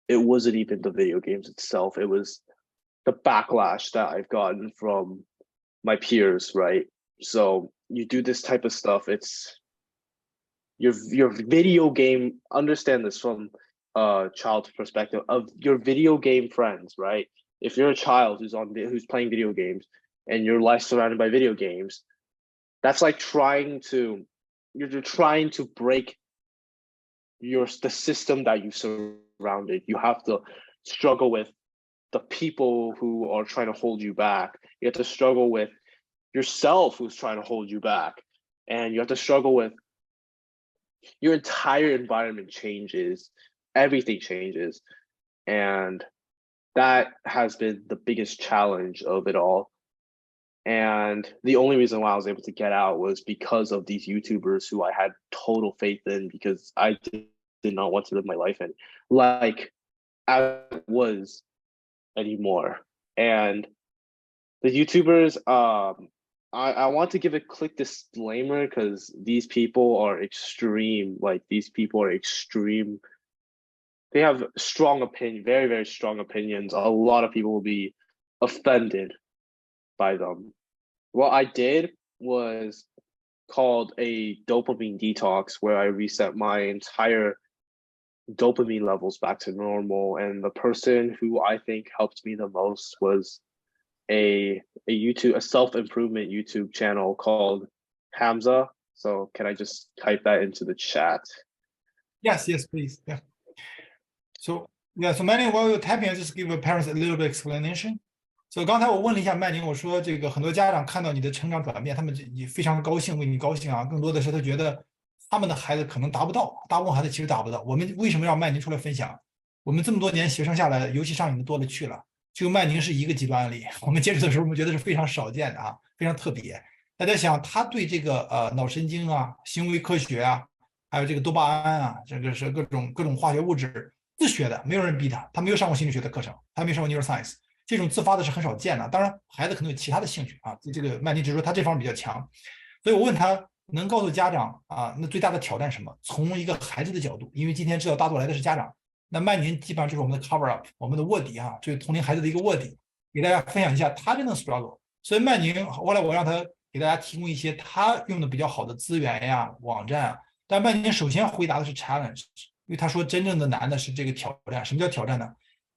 it wasn't even the video games itself. It was the backlash that I've gotten from my peers, right? So you do this type of stuff, it's your video game, understand this from a child's perspective of your video game friends, right? If you're a child who's playing video games and your life's surrounded by video games, that's like you're trying to break the system that you surrounded. You have to struggle with the people who are trying to hold you back. You have to struggle with yourself who's trying to hold you back. And you have to struggle with your entire environment changes, everything changes. And that has been the biggest challenge of it all. And the only reason why I was able to get out was because of these YouTubers who I had total faith in, because I did not want to live my life in like I was anymore. And the YouTubers, I want to give a quick disclaimer because these people are extreme. Like these people are extreme. They have strong opinion, very, very strong opinions. A lot of people will be offended by them. What I did was called a dopamine detox, where I reset my entire dopamine levels back to normal. And the person who I think helped me the most was a self-improvement YouTube channel called Hamza. So can I just type that into the chat? Yes, please. Yeah. So Manning, while you're typing, just give the parents a little bit explanation. So 刚才我问了一下曼宁，我说这个很多家长看到你的成长转变，他们也非常高兴，为你高兴啊。更多的是他觉得他们的孩子可能达不到，大部分孩子其实达不到。我们为什么让曼宁出来分享？我们这么多年学生下来，游戏上瘾的多了去了，就曼宁是一个极端案例。我们接触的时候，我们觉得是非常少见的啊，非常特别。大家想，他对这个脑神经啊、行为科学啊，还有这个多巴胺啊，这个是各种化学物质自学的，没有人逼他，他没有上过心理学的课程，他没上过 neuroscience。这种自发的是很少见的，当然孩子可能有其他的兴趣啊。这个曼宁只是说他这方面比较强，所以我问他能告诉家长啊，那最大的挑战是什么？从一个孩子的角度，因为今天知道大多来的是家长，那曼宁基本上就是我们的 cover up， 我们的卧底啊，就是同龄孩子的一个卧底，给大家分享一下他真的 struggle。所以曼宁后来我让他给大家提供一些他用的比较好的资源呀、网站啊，但曼宁首先回答的是 challenge， 因为他说真正的难的是这个挑战。什么叫挑战呢？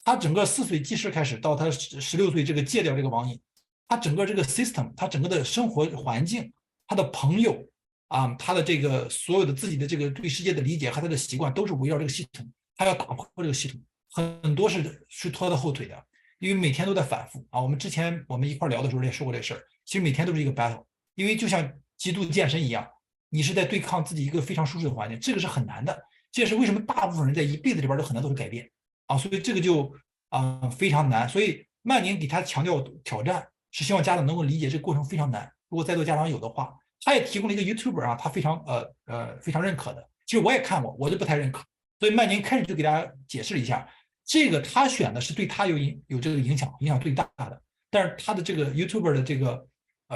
他整个4岁记事开始到他16岁这个戒掉这个网瘾，他整个这个 system， 他整个的生活环境，他的朋友啊，他的这个所有的自己的这个对世界的理解和他的习惯都是围绕这个系统，他要打破这个系统，很多是拖他后腿的，因为每天都在反复啊。我们之前我们一块聊的时候也说过这事儿，其实每天都是一个 battle， 因为就像极度健身一样，你是在对抗自己一个非常舒适的环境，这个是很难的，这也是为什么大部分人在一辈子里边都很难做出改变。啊，所以这个就非常难，所以曼宁给他强调挑战，是希望家长能够理解这个过程非常难。如果在座家长有的话，他也提供了一个 YouTuber 啊，他非常认可的。其实我也看过，我就不太认可。所以曼宁开始就给大家解释了一下，这个他选的是对他有这个影响最大的，但是他的这个 YouTuber 的这个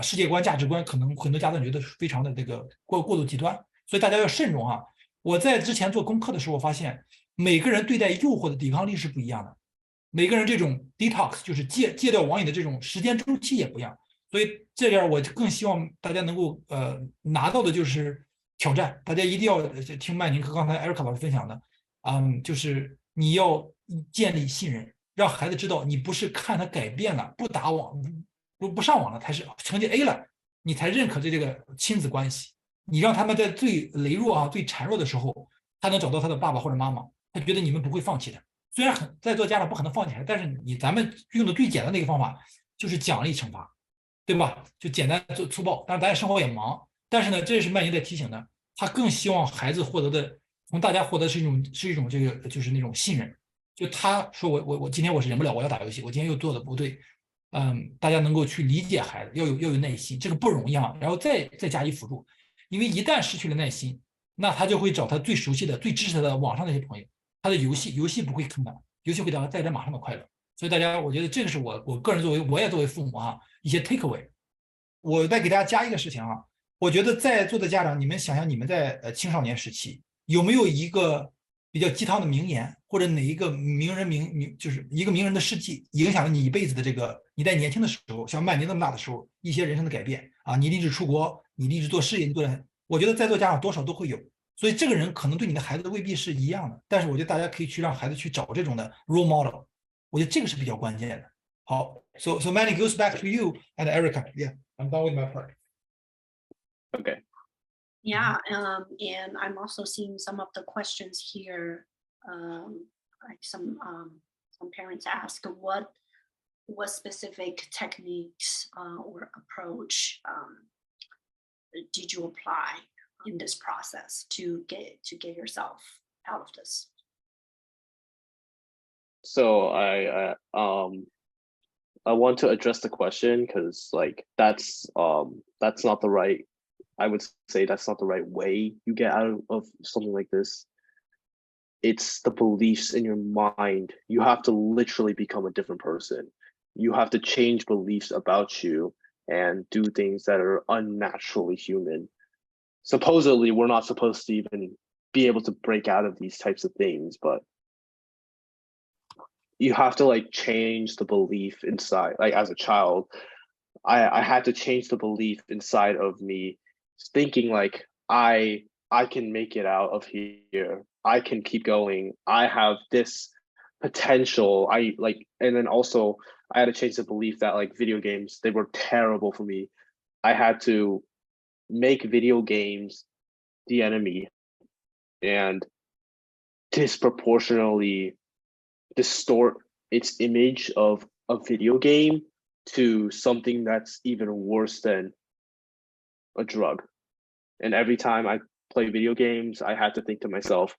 世界观价值观，可能很多家长觉得非常的这个过度极端，所以大家要慎重啊。我在之前做功课的时候，我发现每个人对待诱惑的抵抗力是不一样的，每个人这种 detox 就是戒掉网瘾的这种时间周期也不一样，所以这点我更希望大家能够拿到的就是挑战。大家一定要听曼宁和刚才艾瑞卡老师分享的，就是你要建立信任，让孩子知道你不是看他改变了，不打网不上网了，才是成绩 A 了，你才认可这个亲子关系。你让他们在最羸弱啊、最孱弱的时候，他能找到他的爸爸或者妈妈，他觉得你们不会放弃的。虽然在座家长不可能放弃，但是咱们用的最简单的一个方法就是奖励惩罚，对吧？就简单粗暴。当然，咱生活也忙，但是呢，这是曼宁在提醒的，他更希望孩子获得的从大家获得是一种这个就是那种信任。就他说我今天我是忍不了，我要打游戏，我今天又做的不对，大家能够去理解孩子，要有耐心，这个不容易啊。然后再加以辅助，因为一旦失去了耐心，那他就会找他最熟悉的、最支持他的网上那些朋友，他的游戏不会坑他，游戏会带来马上的快乐。所以大家，我觉得这个是我个人我也作为父母啊一些 take away。我再给大家加一个事情啊，我觉得在座的家长，你们想想你们在青少年时期有没有一个比较鸡汤的名言，或者哪一个就是一个名人的事迹，影响了你一辈子的这个你在年轻的时候，像曼宁那么大的时候，一些人生的改变啊，你立志出国，你立志做事业，我觉得在座家长多少都会有。所以这个人可能对你的孩子未必是一样的，但是我觉得大家可以去让孩子去找这种的 role model， 我觉得这个是比较关键的。好 ，so Manny goes back to you and Erica. Yeah, I'm done with my part. Okay. Yeah, and I'm also seeing some of the questions here. Like some parents ask what specific techniques or approach did you apply in this process to get yourself out of this? So I want to address the question because like that's not the right. I would say that's not the right way you get out of something like this. It's the beliefs in your mind. You have to literally become a different person. You have to change beliefs about you and do things that are unnaturally human. Supposedly, we're not supposed to even be able to break out of these types of things, but you have to like change the belief inside. Like as a child, I had to change the belief inside of me, thinking like I can make it out of here. I can keep going. I have this potential. And then also I had to change the belief that like video games, they were terrible for me. I had to make video games the enemy and disproportionately distort its image of a video game to something that's even worse than a drug. And every time I play video games, I had to think to myself,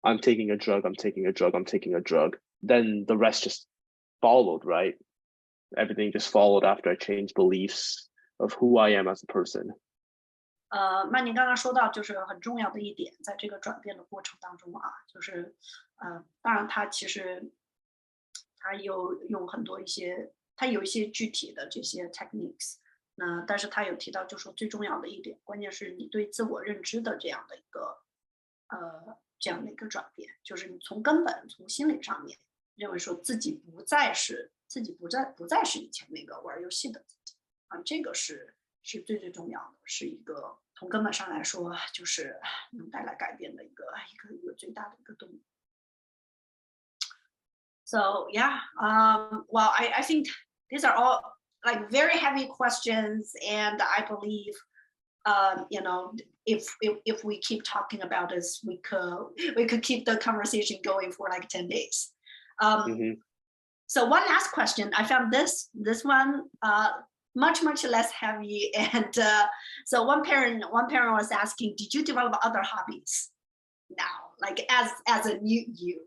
I'm taking a drug, I'm taking a drug, I'm taking a drug. Then the rest just followed, right? Everything just followed after I changed beliefs of who I am as a person. 曼宁刚刚说到，就是很重要的一点，在这个转变的过程当中啊，就是当然他其实他有用很多他有一些具体的这些 techniques， 但是他有提到，就说最重要的一点，关键是你对自我认知的这样的一个转变，就是你从根本从心理上面认为说自己不再是以前那个玩游戏的自己啊，这个是最重要的，是一个从根本上来说，就是能带来改变的一个最大的一个动力。So yeah, well, I think these are all like very heavy questions, and I believe, you know, if we keep talking about this, we could keep the conversation going for like 10 days. So one last question, I found this one much less heavy, and so one parent was asking, did you develop other hobbies now, like as a new you?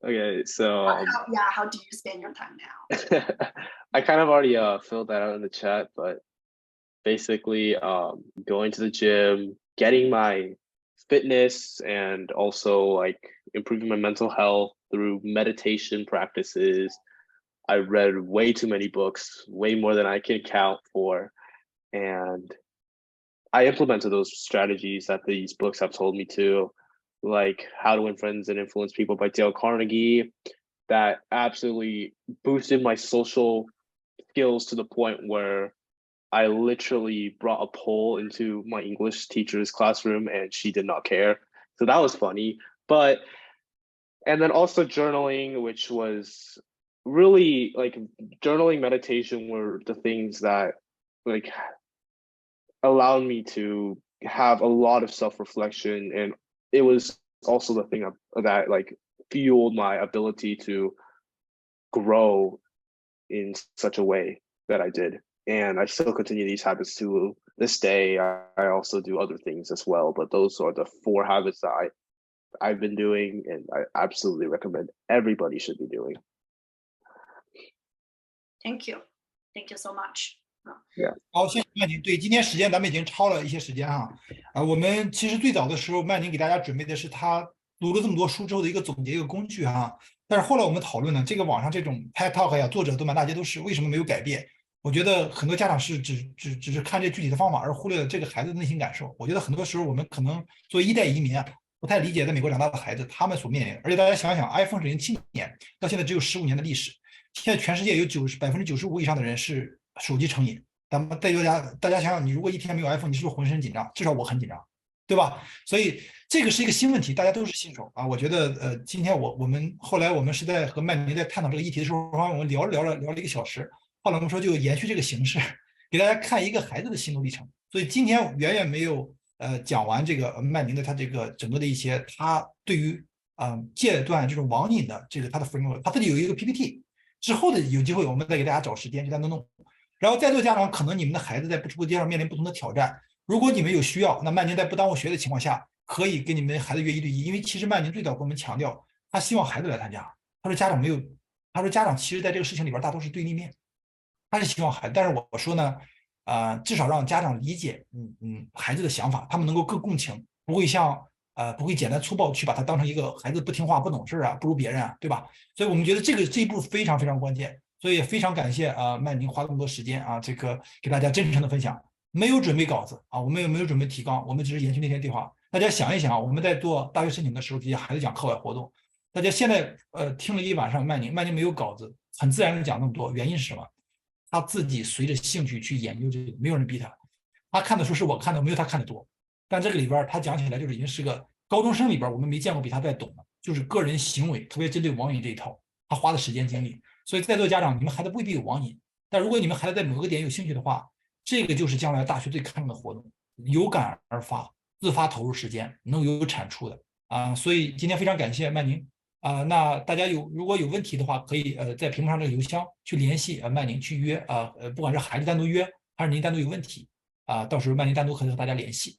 Okay, so how do you spend your time now? I kind of already filled that out in the chat, but basically going to the gym, getting my fitness, and also like improving my mental health through meditation practices. I read way too many books, way more than I can count for, and I implemented those strategies that these books have told me to, like How to Win Friends and Influence People by Dale Carnegie. That absolutely boosted my social skills to the point where I literally brought a poll into my English teacher's classroom and she did not care. So that was funny. And then also journaling, which was really like journaling, meditation were the things that like allowed me to have a lot of self-reflection, and it was also the thing that like fueled my ability to grow in such a way that I did. And I still continue these habits to this day, I also do other things as well. But those are the 4 habits that I've been doing, and I absolutely recommend everybody should be doing. Thank you so much. Yeah. 好，谢谢曼宁。对，今天时间咱们已经超了一些时间哈。我们其实最早的时候，曼宁给大家准备的是他读了这么多书之后的一个总结一个工具哈。但是后来我们讨论呢，这个网上这种 TED Talk 呀，作者都满大街都是，为什么没有改变？我觉得很多家长是只是看这具体的方法，而忽略了这个孩子的内心感受。我觉得很多时候我们可能作为一代移民啊，不太理解在美国长大的孩子他们所面临的。而且大家想想 ，iPhone 是07年，到现在只有15年的历史，现在全世界有95%以上的人是手机成瘾。咱们大家想想，你如果一天没有 iPhone， 你是不是浑身紧张？至少我很紧张，对吧？所以这个是一个新问题，大家都是新手啊。我觉得今天我们后来我们是在和曼宁在探讨这个议题的时候，我们聊了1个小时。后来我们说就延续这个形式，给大家看一个孩子的心路历程。所以今天远远没有讲完这个曼宁的他这个整个的一些他对于戒断这种网瘾的这个他的 framework， 他自己有一个 PPT， 之后的有机会我们再给大家找时间去单独弄。然后在座家长可能你们的孩子在不同阶段面临不同的挑战，如果你们有需要，那曼宁在不耽误学的情况下，可以跟你们孩子约1对1，因为其实曼宁最早跟我们强调，他希望孩子来参加。他说家长其实在这个事情里边大多是对立面，他是希望孩子，但是我说呢，至少让家长理解孩子的想法，他们能够更共情，不会简单粗暴去把他当成一个孩子不听话不懂事啊，不如别人啊，对吧？所以我们觉得这一步非常非常关键。所以也非常感谢曼宁花这么多时间啊，这个给大家真诚的分享。没有准备稿子啊，我们也没有准备提纲，我们只是延续那天对话。大家想一想啊，我们在做大学申请的时候，给孩子讲课外活动，大家现在听了一晚上曼宁没有稿子，很自然的讲那么多，原因是什么？他自己随着兴趣去研究这个，没有人逼他。他看的书是我看的，没有他看的多。但这个里边他讲起来就是已经是个高中生里边，我们没见过比他再懂的，就是个人行为，特别针对网瘾这一套，他花的时间精力。所以在座家长，你们孩子未必有网瘾，但如果你们孩子在某个点有兴趣的话，这个就是将来大学最看重的活动，有感而发，自发投入时间，能有产出的啊。所以今天非常感谢曼宁啊。那大家如果有问题的话，可以在屏幕上这个邮箱去联系曼宁去约不管是孩子单独约还是您单独有问题啊，到时候曼宁单独和大家联系。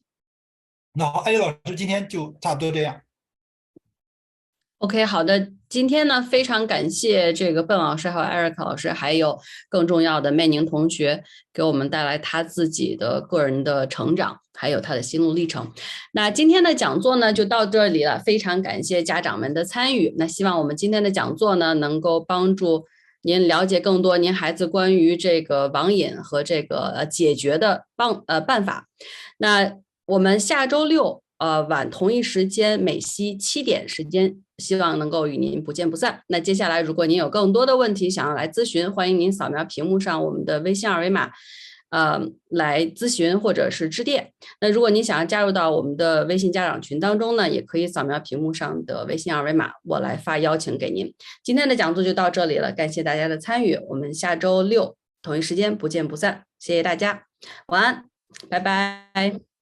那好，艾丽老师今天就差不多这样。OK， 好的，今天呢非常感谢这个笨老师还有艾瑞克老师，还有更重要的曼宁同学给我们带来他自己的个人的成长，还有他的心路历程。那今天的讲座呢就到这里了，非常感谢家长们的参与。那希望我们今天的讲座呢能够帮助您了解更多您孩子关于这个网瘾和这个解决的办法。那我们下周六晚同一时间美西7点时间，希望能够与您不见不散。那接下来如果您有更多的问题想要来咨询，欢迎您扫描屏幕上我们的微信二维码来咨询或者是致电。那如果您想要加入到我们的微信家长群当中呢，也可以扫描屏幕上的微信二维码，我来发邀请给您。今天的讲座就到这里了，感谢大家的参与，我们下周六同一时间不见不散，谢谢大家，晚安，拜拜。